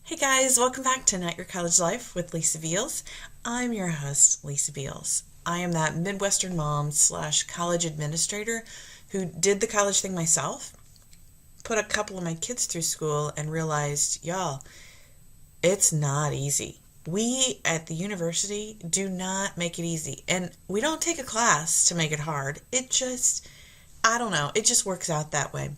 Hey guys, welcome back to Not Your College Life with Lisa Beals. I'm your host, Lisa Beals. I am that Midwestern mom slash college administrator who did the college thing myself, put a couple of my kids through school, and realized, y'all, it's not easy. We at the university do not make it easy, and we don't take a class to make it hard. I don't know, it just works out that way.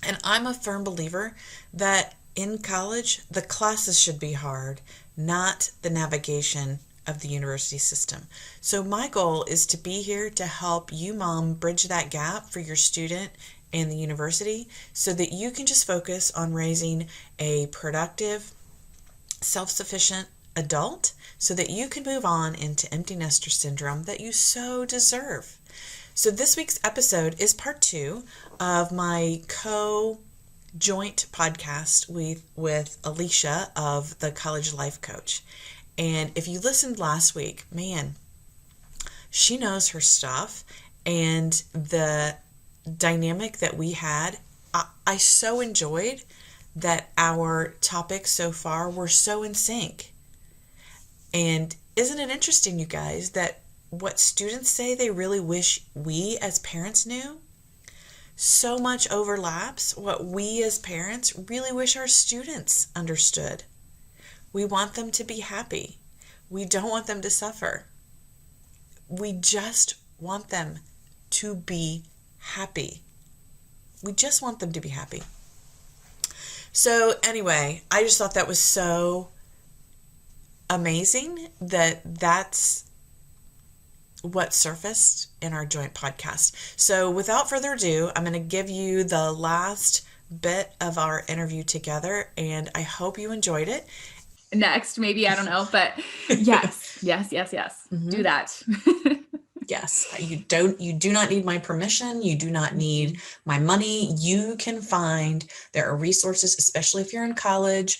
And I'm a firm believer that in college, the classes should be hard, not the navigation of the university system. So my goal is to be here to help you, mom, bridge that gap for your student and the university so that you can just focus on raising a productive, self-sufficient adult so that you can move on into empty nester syndrome that you so deserve. So this week's episode is part 2 of my joint podcast with Alicia of the College Life Coach. And if you listened last week, man, she knows her stuff, and the dynamic that we had, I so enjoyed that our topics so far were so in sync. And isn't it interesting, you guys, that what students say they really wish we as parents knew? So much overlaps what we as parents really wish our students understood. We want them to be happy. We don't want them to suffer. We just want them to be happy. We just want them to be happy. So anyway, I just thought that was so amazing that that's what surfaced in our joint podcast. So without further ado, I'm going to give you the last bit of our interview together, and I hope you enjoyed it. Next, maybe, I don't know, but yes. Mm-hmm. Do that. Yes, you do not need my permission. You do not need my money. There are resources, especially if you're in college.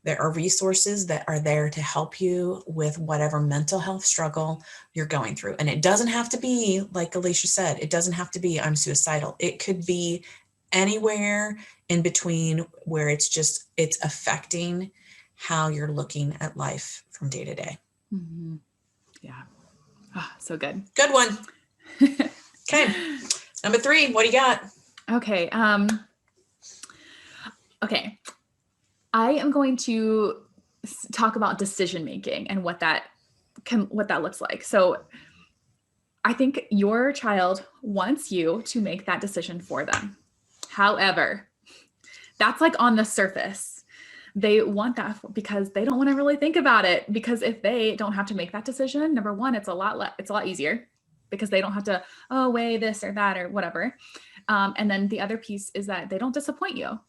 There are resources that are there to help you with whatever mental health struggle you're going through. And it doesn't have to be, like Alicia said, it doesn't have to be, I'm suicidal. It could be anywhere in between where it's affecting how you're looking at life from day to day. Mm-hmm. Yeah. Oh, so good. Good one. Okay. Number 3, what do you got? Okay. I am going to talk about decision making and what that looks like. So I think your child wants you to make that decision for them. However, that's like on the surface. They want that because they don't want to really think about it, because if they don't have to make that decision, number one, it's a lot easier because they don't have to weigh this or that or whatever. And then the other piece is that they don't disappoint you,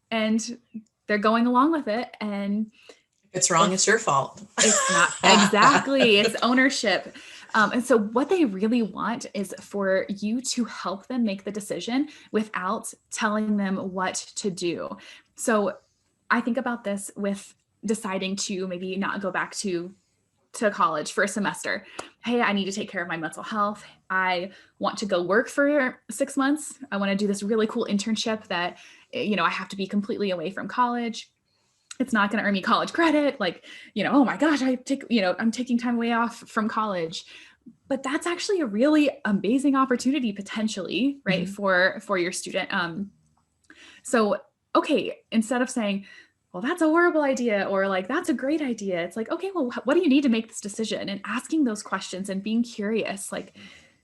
and they're going along with it. And if it's wrong, it's your fault. It's not. Exactly. It's ownership. And so what they really want is for you to help them make the decision without telling them what to do. So I think about this with deciding to maybe not go back to college for a semester. Hey, I need to take care of my mental health. I want to go work for 6 months. I want to do this really cool internship that, I have to be completely away from college. It's not going to earn me college credit. Oh my gosh, I'm taking time away off from college. But that's actually a really amazing opportunity potentially, right? Mm-hmm. For your student. So, okay, instead of saying, well, that's a horrible idea, or like, that's a great idea. It's like, okay, well, what do you need to make this decision? And asking those questions and being curious, like,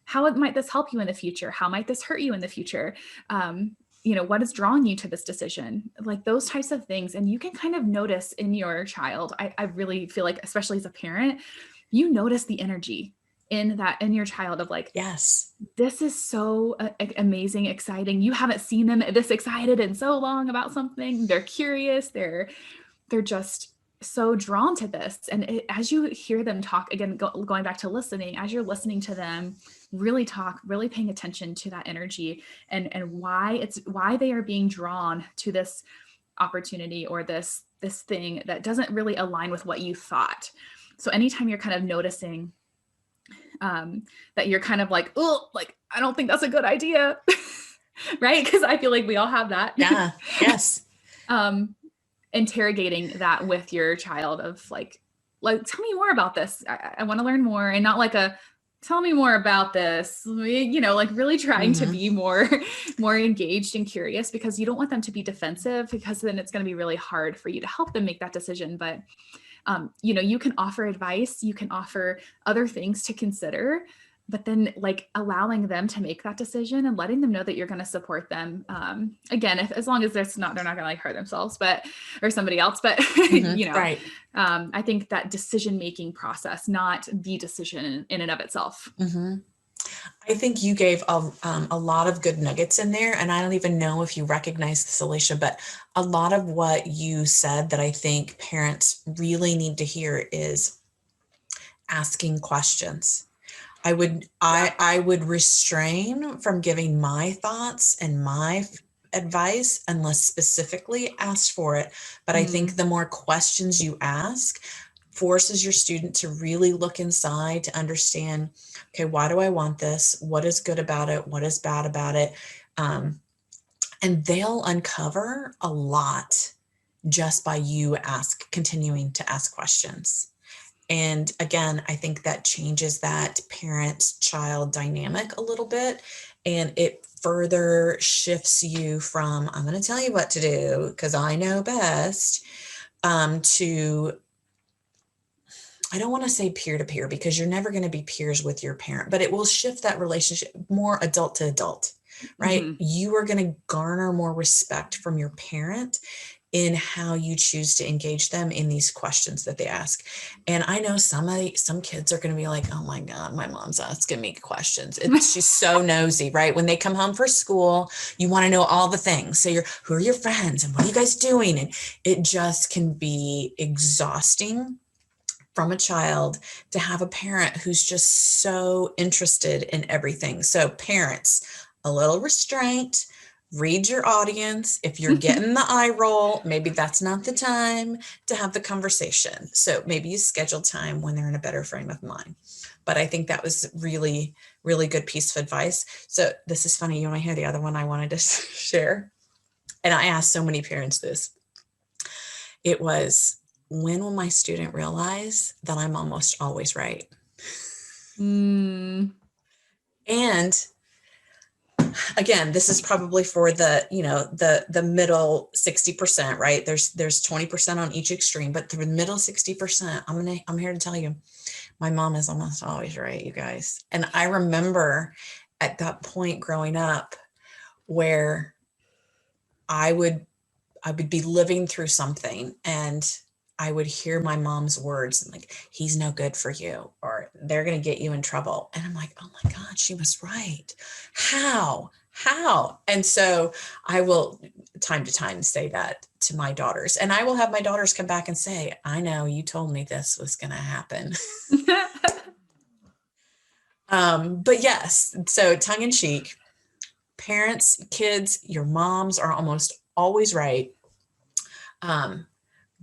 how might this help you in the future? How might this hurt you in the future? What is drawing you to this decision? Like those types of things. And you can kind of notice in your child, I really feel like, especially as a parent, you notice the energy in your child of like, yes, this is so amazing, exciting. You haven't seen them this excited in so long about something. They're curious. They're just so drawn to this. And as you hear them talk, again, going back to listening, as you're listening to them really talk, really paying attention to that energy and why they are being drawn to this opportunity or this thing that doesn't really align with what you thought. So anytime you're kind of noticing that you're kind of like, oh, like, I don't think that's a good idea. Right? Because I feel like we all have that. Yeah. Yes. interrogating that with your child of like, tell me more about this. I want to learn more, and not like a, tell me more about this, like really trying to be more engaged and curious, because you don't want them to be defensive, because then it's going to be really hard for you to help them make that decision. But, you can offer advice, you can offer other things to consider, but then like allowing them to make that decision and letting them know that you're going to support them. Again, as long as they're not going to like hurt themselves, or somebody else, but Right. I think that decision-making process, not the decision in and of itself. I think you gave a lot of good nuggets in there, and I don't even know if you recognize this, Alicia, but a lot of what you said that I think parents really need to hear is asking questions. I would restrain from giving my thoughts and my advice unless specifically asked for it. But I think the more questions you ask forces your student to really look inside to understand, okay, why do I want this? What is good about it? What is bad about it? And they'll uncover a lot just by you continuing to ask questions. And again, I think that changes that parent-child dynamic a little bit, and it further shifts you from, I'm going to tell you what to do because I know best, to, I don't want to say peer-to-peer, because you're never going to be peers with your parent, but it will shift that relationship more adult to adult, right? You are going to garner more respect from your parent in how you choose to engage them in these questions that they ask. And I know some kids are going to be like, oh my God, my mom's asking me questions. She's so nosy, right? When they come home from school, you want to know all the things. So who are your friends and what are you guys doing? And it just can be exhausting from a child to have a parent who's just so interested in everything. So parents, a little restraint. Read your audience. If you're getting the eye roll, maybe that's not the time to have the conversation. So maybe you schedule time when they're in a better frame of mind. But I think that was really, really good piece of advice. So this is funny. You want to hear the other one I wanted to share? And I asked so many parents this. It was, when will my student realize that I'm almost always right? And again, this is probably for the middle 60%, right? There's 20% on each extreme, but the middle 60%, I'm here to tell you, my mom is almost always right, you guys. And I remember at that point growing up where I would be living through something and I would hear my mom's words like, he's no good for you, or they're going to get you in trouble. And I'm like, oh my God, she was right. How? And so I will time to time say that to my daughters, and I will have my daughters come back and say, I know you told me this was going to happen. But yes, so tongue in cheek, parents, kids, your moms are almost always right.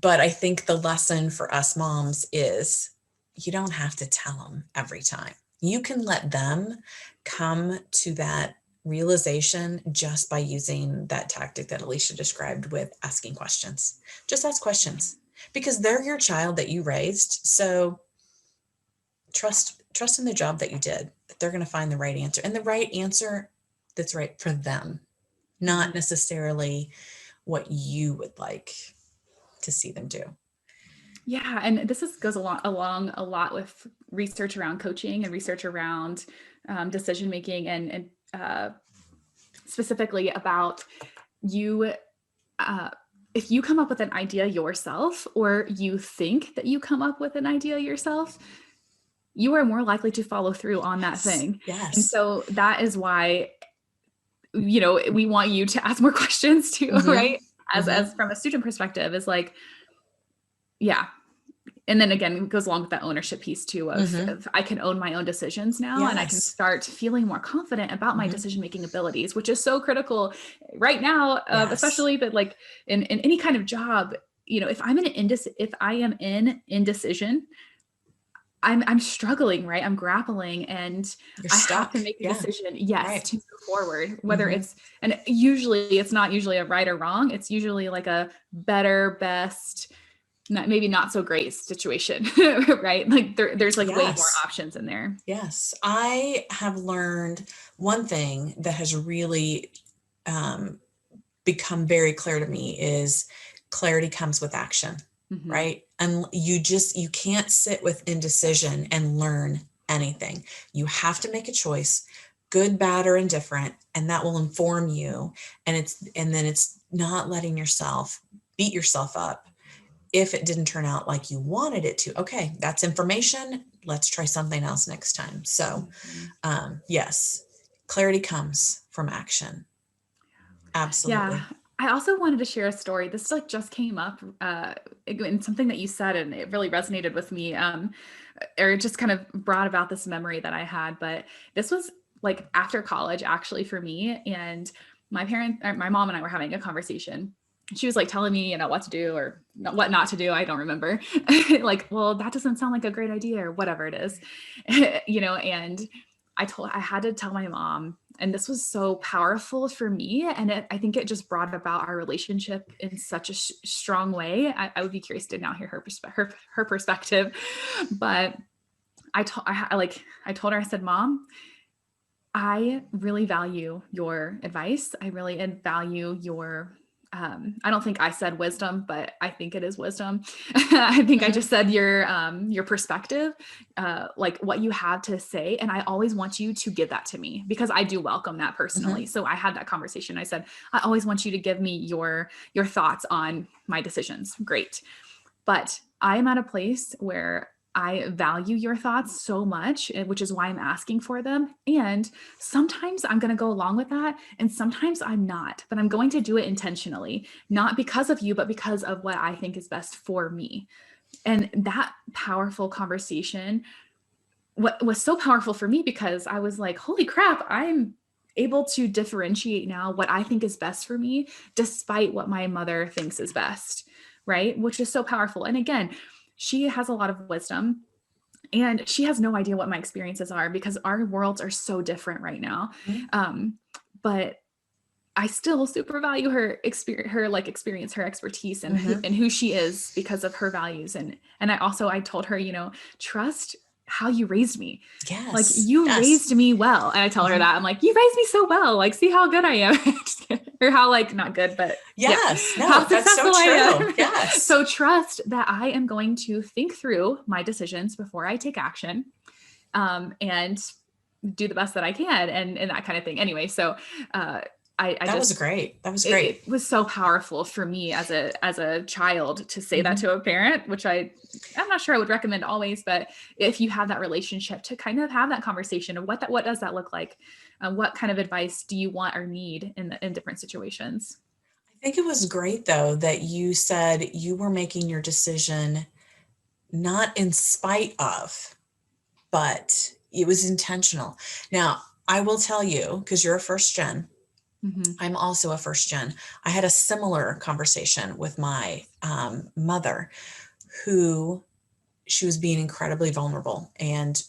But I think the lesson for us moms is you don't have to tell them every time. You can let them come to that realization just by using that tactic that Alicia described with asking questions. Just ask questions because they're your child that you raised. So trust in the job that you did, that they're going to find the right answer, and the right answer that's right for them, not necessarily what you would like to see them do. Yeah. And this goes along a lot with research around coaching and research around decision-making and specifically about you. If you come up with an idea yourself, or you think that you come up with an idea yourself, you are more likely to follow through on that thing. Yes. And so that is why, we want you to ask more questions too, right? As from a student perspective, is like, yeah. And then again, it goes along with that ownership piece too of I can own my own decisions now, and I can start feeling more confident about my decision-making abilities, which is so critical right now, especially, but like in any kind of job, if I am in indecision, I'm struggling, right? I'm grappling and You're I have to stuck. make a Yeah. decision, yes, Right. to move forward, whether Mm-hmm. it's, and usually it's not usually a right or wrong. It's usually like a better, best, maybe not so great situation, right? Like there's like way more Yes. options in there. Yes. I have learned one thing that has really um, become very clear to me is clarity comes with action, Mm-hmm. right? And you can't sit with indecision and learn anything. You have to make a choice, good, bad, or indifferent, and that will inform you. And then it's not letting yourself beat yourself up if it didn't turn out like you wanted it to. Okay, that's information. Let's try something else next time. So, Mm-hmm. yes, clarity comes from action. Yeah. Absolutely. I also wanted to share a story. This like just came up in something that you said, and it really resonated with me. Or it just kind of brought about this memory that I had. But this was like after college, actually, for me. And my mom and I were having a conversation. She was like telling me, what to do or what not to do. I don't remember. Like, well, that doesn't sound like a great idea or whatever it is, and I had to tell my mom, and this was so powerful for me. And I think it just brought about our relationship in such a strong way. I would be curious to now hear her perspective. But I told her, I said, Mom, I really value your advice. I really value your, I don't think I said wisdom, but I think it is wisdom. I think I Mhm. just said your perspective, like what you have to say. And I always want you to give that to me because I do welcome that personally. Mhm. So I had that conversation. I said, I always want you to give me your thoughts on my decisions. Great. But I'm at a place where I value your thoughts so much, which is why I'm asking for them. And sometimes I'm going to go along with that. And sometimes I'm not, but I'm going to do it intentionally, not because of you, but because of what I think is best for me. And that powerful conversation, what was so powerful for me, because I was like, holy crap, I'm able to differentiate now what I think is best for me, despite what my mother thinks is best, right? Which is so powerful. And again, she has a lot of wisdom and she has no idea what my experiences are because our worlds are so different right now. Mhm. But I still super value her experience, her expertise, and Mhm. who she is because of her values. And I told her, trust how you raised me. Like Yes. you Yes. raised me well. And I tell her Mhm. that I'm like, you raised me so well. Like, see how good I am. Or how like not good, but yeah, Yes. how No, that's so successful I true. am. Yes. So trust that I am going to think through my decisions before I take action, and do the best that I can, and that kind of thing. Anyway, so I That was just great. That was it great. was so powerful for me as a child to say that Mhm. to a parent, which I'm not sure I would recommend always, but if you have that relationship to kind of have that conversation of what does that look like, what kind of advice do you want or need in different situations. I think it was great though that you said you were making your decision not in spite of, but it was intentional. Now, I will tell you, because you're a first gen, Mm-hmm. I'm also a first gen. I had a similar conversation with my mother, who she was being incredibly vulnerable. And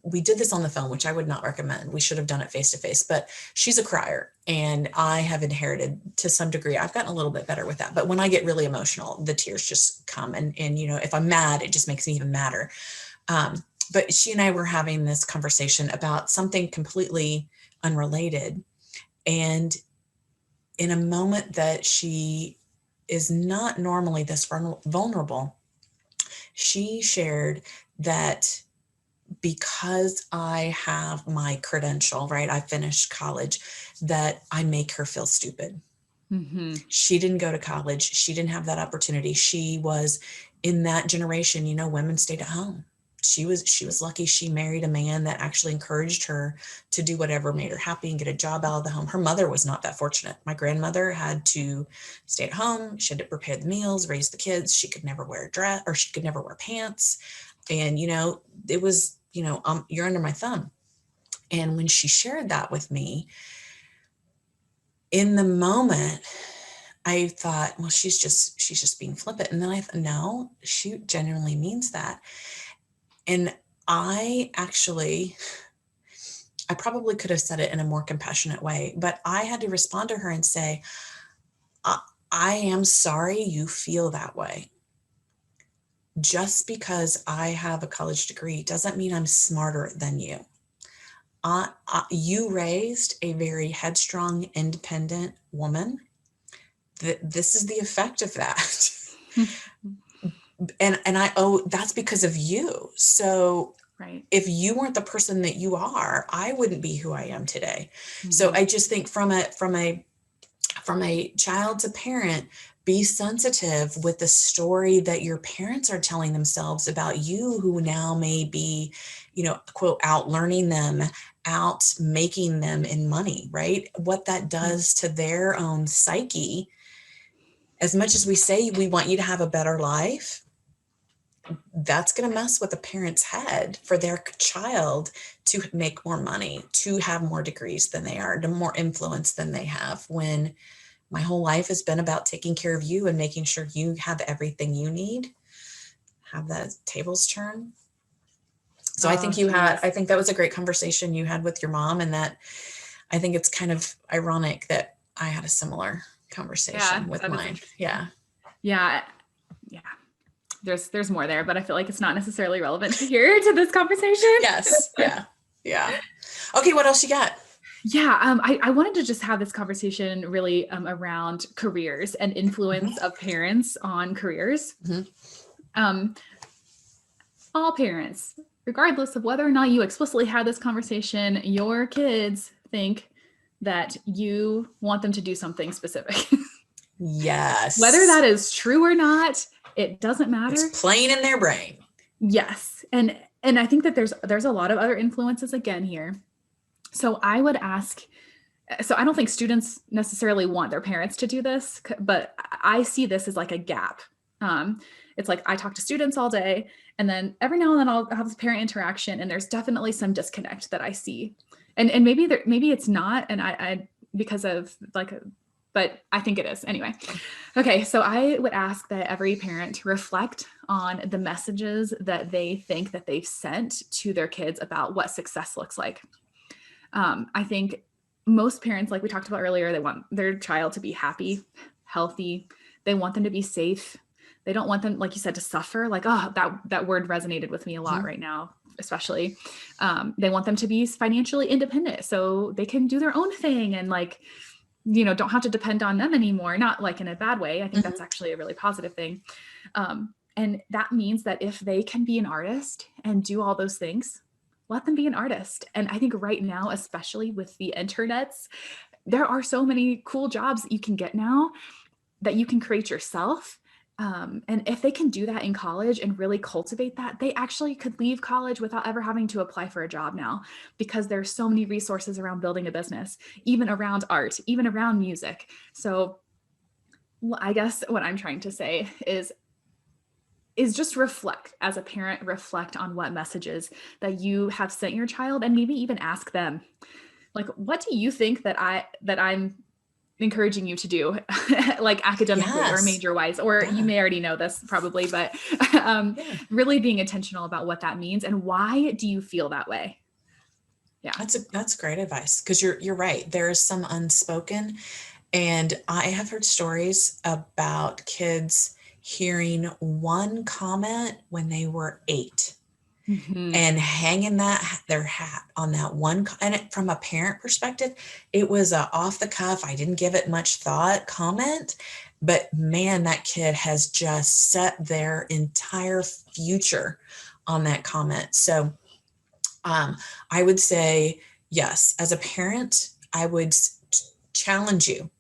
we did this on the phone, which I would not recommend. We should have done it face to face, but she's a crier and I have inherited to some degree. I've gotten a little bit better with that. But when I get really emotional, the tears just come. And if I'm mad, it just makes me even madder. Um, but she and I were having this conversation about something completely unrelated. And in a moment that she is not normally this vulnerable, she shared that because I have my credential, right? I finished college, that I make her feel stupid. Mm-hmm. She didn't go to college. She didn't have that opportunity. She was in that generation, women stayed at home. She was lucky she married a man that actually encouraged her to do whatever made her happy and get a job out of the home. Her mother was not that fortunate. My grandmother had to stay at home. She had to prepare the meals, raise the kids. She could never wear a dress, or she could never wear pants. And it was, you're under my thumb. And when she shared that with me, in the moment, I thought, well, she's just being flippant. And then I thought, no, she genuinely means that. And I probably could have said it in a more compassionate way, but I had to respond to her and say, I am sorry you feel that way. Just because I have a college degree doesn't mean I'm smarter than you. You raised a very headstrong, independent woman. This is the effect of that. and that's because of you. So Right. if you weren't the person that you are, I wouldn't be who I am today. Mm-hmm. So I just think from a child to parent, be sensitive with the story that your parents are telling themselves about you, who now may be, quote, out learning them, out making them in money, right? What that does to their own psyche. As much as we say we want you to have a better life, that's going to mess with the parent's head for their child to make more money, to have more degrees than they are, to more influence than they have, when my whole life has been about taking care of you and making sure you have everything you need, have the tables turn. So I think I think that was a great conversation you had with your mom, and that I think it's kind of ironic that I had a similar conversation with mine. Yeah. Yeah. Yeah. There's more there, but I feel like it's not necessarily relevant here to this conversation. Yes. Yeah. Yeah. Okay. What else you got? Yeah. I wanted to just have this conversation really around careers and influence of parents on careers. All parents, regardless of whether or not you explicitly had this conversation, your kids think that you want them to do something specific. Yes. Whether that is true or not, it doesn't matter. It's playing in their brain. Yes. And I think that there's a lot of other influences again here. So I would ask, so I don't think students necessarily want their parents to do this, but I see this as like a gap. It's like I talk to students all day, and then every now and then I'll have this parent interaction, and there's definitely some disconnect that I see. And maybe it's not, and I because of like, but I think it is anyway. Okay, so I would ask that every parent reflect on the messages that they think that they've sent to their kids about what success looks like. I think most parents, like we talked about earlier, they want their child to be happy, healthy. They want them to be safe. They don't want them, like you said, to suffer. Like, oh, that word resonated with me a lot right now, especially. They want them to be financially independent so they can do their own thing and like, don't have to depend on them anymore. Not like in a bad way. I think that's actually a really positive thing. And that means that if they can be an artist and do all those things, let them be an artist. And I think right now, especially with the internets, there are so many cool jobs that you can get now that you can create yourself. And if they can do that in college and really cultivate that, they actually could leave college without ever having to apply for a job now, because there's so many resources around building a business, even around art, even around music. So I guess what I'm trying to say is just reflect as a parent, reflect on what messages that you have sent your child, and maybe even ask them, like, what do you think that I'm encouraging you to do, like academically or major wise, or you may already know this probably, but really being intentional about what that means and why do you feel that way? Yeah. That's great advice, because you're right. There is some unspoken, and I have heard stories about kids hearing one comment when they were 8 and hanging their hat on that one. And from a parent perspective, it was a off the cuff, I didn't give it much thought comment, but man, that kid has just set their entire future on that comment. So I would say, yes, as a parent, I would challenge you,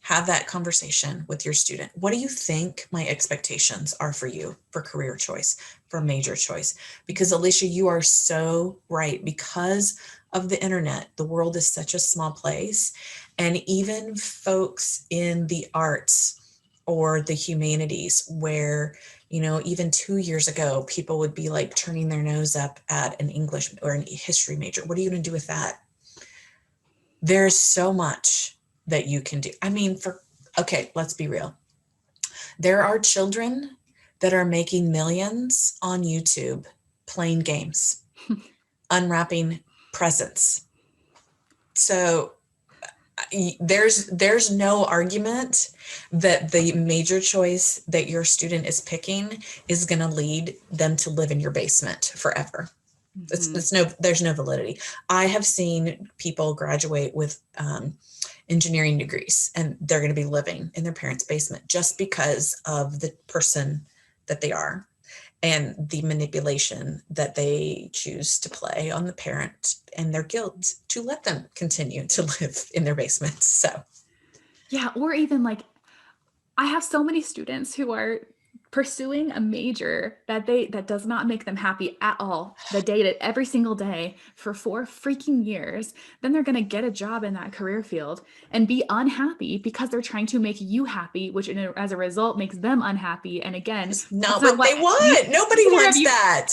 have that conversation with your student. What do you think my expectations are for you for career choice, for major choice? Because Alicia, you are so right. Because of the internet, the world is such a small place. And even folks in the arts or the humanities, where, even 2 years ago, people would be like turning their nose up at an English or an history major. What are you going to do with that? There's so much that you can do. I mean, okay, let's be real. There are children that are making millions on YouTube playing games. unwrapping presents. So there's no argument that the major choice that your student is picking is going to lead them to live in your basement forever. There's no validity. I have seen people graduate with engineering degrees, and they're going to be living in their parents' basement just because of the person that they are and the manipulation that they choose to play on the parent and their guilt to let them continue to live in their basements. So, yeah, or even like, I have so many students who are pursuing a major that does not make them happy at all. They date it every single day for 4 freaking years. Then they're going to get a job in that career field and be unhappy because they're trying to make you happy, which as a result makes them unhappy. And again, it's not what they want. Nobody wants that.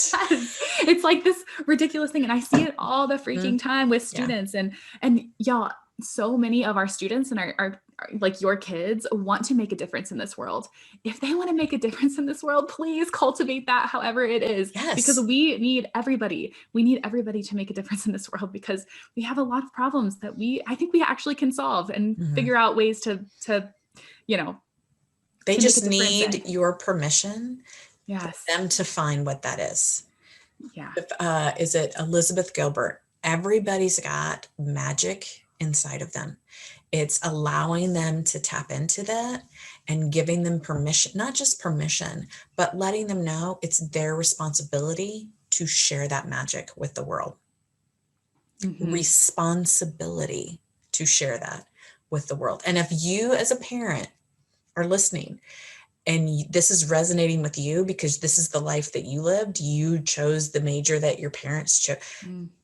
It's like this ridiculous thing. And I see it all the freaking time with students. And y'all, so many of our students and our like your kids want to make a difference in this world. If they want to make a difference in this world, please cultivate that however it is. Yes. Because we need everybody. We need everybody to make a difference in this world, because we have a lot of problems that I think we actually can solve and figure out ways to they just need your permission for them to find what that is. Yeah. Is it Elizabeth Gilbert? Everybody's got magic inside of them. It's allowing them to tap into that and giving them permission, not just permission, but letting them know it's their responsibility to share that magic with the world. Responsibility to share that with the world. And if you as a parent are listening and this is resonating with you because this is the life that you lived, you chose the major that your parents chose.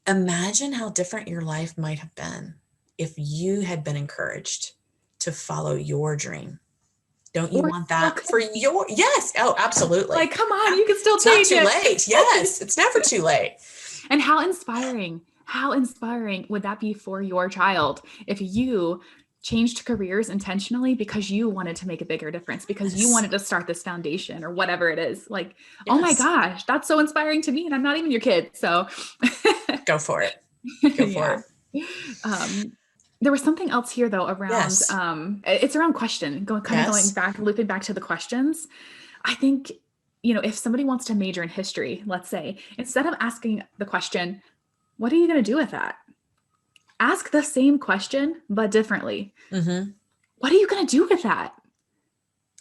Imagine how different your life might have been if you had been encouraged to follow your dream. Don't you want that for your, yes. Oh, absolutely. Like, come on, you can still change it. It's not too late. Yes. It's never too late. And how inspiring would that be for your child if you changed careers intentionally because you wanted to make a bigger difference, because you wanted to start this foundation or whatever it is. Like, oh my gosh, that's so inspiring to me. And I'm not even your kid. So go for it. Go for it. There was something else here though around, it's around question, going back, looping back to the questions. I think, if somebody wants to major in history, let's say, instead of asking the question, what are you going to do with that? Ask the same question, but differently. What are you going to do with that?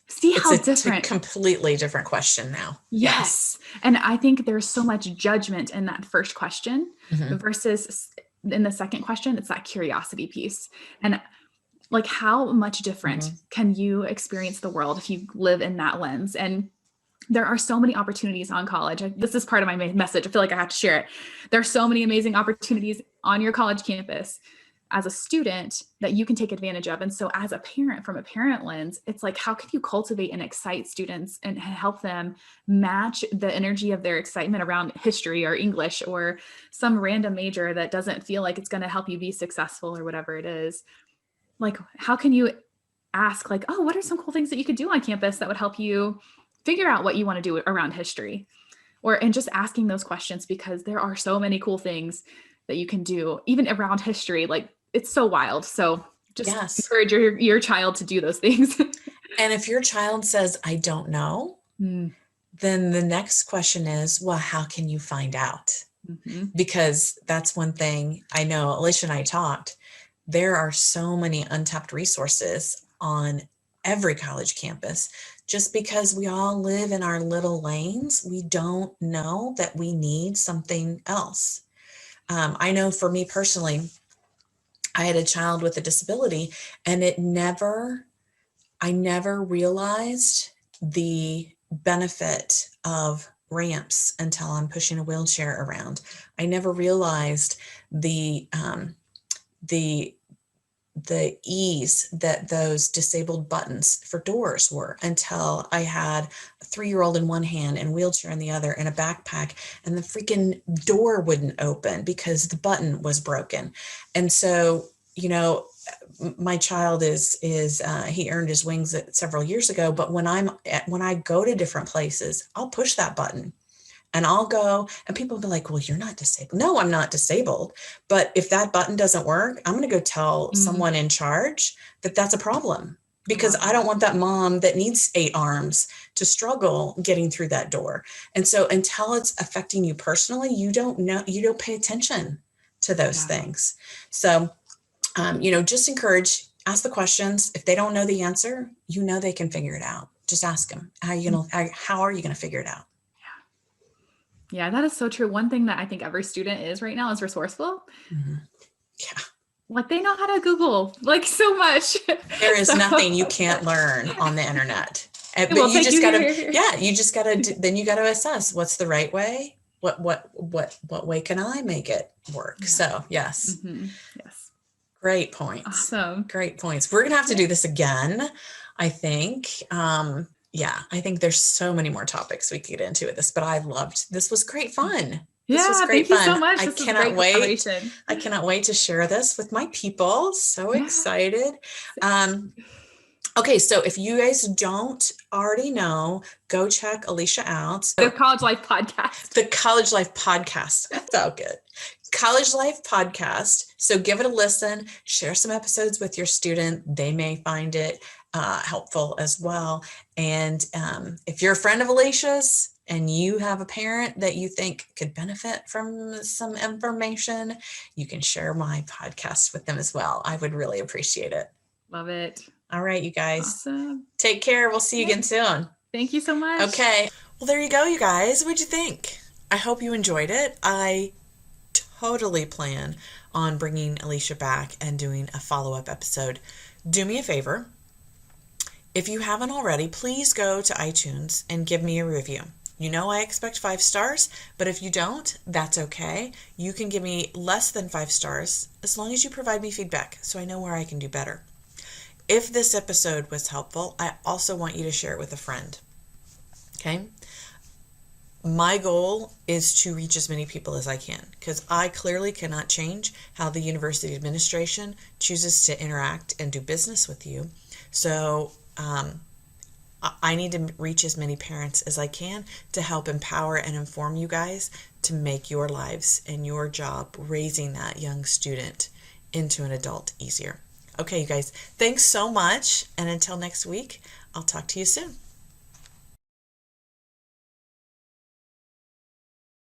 See how different. It's a completely different question now. Yes. And I think there's so much judgment in that first question versus in the second question, it's that curiosity piece. And like, how much different can you experience the world if you live in that lens? And there are so many opportunities on college. This is part of my message. I feel like I have to share it. There are so many amazing opportunities on your college campus as a student that you can take advantage of. And so as a parent, from a parent lens, it's like, how can you cultivate and excite students and help them match the energy of their excitement around history or English or some random major that doesn't feel like it's going to help you be successful or whatever it is? Like, how can you ask, like, oh, what are some cool things that you could do on campus that would help you figure out what you want to do around history? And just asking those questions, because there are so many cool things that you can do even around history. Like, it's so wild. So just encourage your child to do those things. And if your child says, I don't know, then the next question is, well, how can you find out? Because that's one thing I know. Alicia and I talked. There are so many untapped resources on every college campus. Just because we all live in our little lanes, we don't know that we need something else. I know for me personally, I had a child with a disability, and I never realized the benefit of ramps until I'm pushing a wheelchair around. I never realized the ease that those disabled buttons for doors were until I had a 3-year-old in one hand and wheelchair in the other and a backpack, and the freaking door wouldn't open because the button was broken. And so, my child he earned his wings several years ago, but when I go to different places, I'll push that button And I'll go, and people will be like, well, you're not disabled. No, I'm not disabled. But if that button doesn't work, I'm going to go tell someone in charge that that's a problem, because I don't want that mom that needs 8 arms to struggle getting through that door. And so until it's affecting you personally, you don't know, you don't pay attention to those things. So, just encourage, ask the questions. If they don't know the answer, they can figure it out. Just ask them, how are you going to figure it out? Yeah, that is so true. One thing that I think every student is right now is resourceful. Mm-hmm. Yeah. Like, they know how to Google like so much. There is nothing you can't learn on the internet. But you just gotta, then you gotta assess what's the right way. What way can I make it work? Yeah. So yes. Mm-hmm. Yes. Great points. Awesome. Great points. We're going to have to do this again, I think. I think there's so many more topics we could get into with this, but this was great fun. This was great fun. You so much. I cannot wait. I cannot wait to share this with my people. So excited. Okay, so if you guys don't already know, go check Alicia out. The College Life Podcast. The College Life Podcast. That felt good. College Life Podcast. So give it a listen. Share some episodes with your student. They may find it helpful as well. And if you're a friend of Alicia's and you have a parent that you think could benefit from some information, you can share my podcast with them as well. I would really appreciate it. Love it. All right, you guys. Awesome. Take care. We'll see you again soon. Thank you so much. Okay. Well, there you go, you guys. What'd you think? I hope you enjoyed it. I totally plan on bringing Alicia back and doing a follow-up episode. Do me a favor. If you haven't already, please go to iTunes and give me a review. I expect 5 stars, but if you don't, that's okay. You can give me less than 5 stars as long as you provide me feedback so I know where I can do better. If this episode was helpful, I also want you to share it with a friend. Okay? My goal is to reach as many people as I can, because I clearly cannot change how the university administration chooses to interact and do business with you. So I need to reach as many parents as I can to help empower and inform you guys to make your lives and your job raising that young student into an adult easier. Okay, you guys, thanks so much. And until next week, I'll talk to you soon.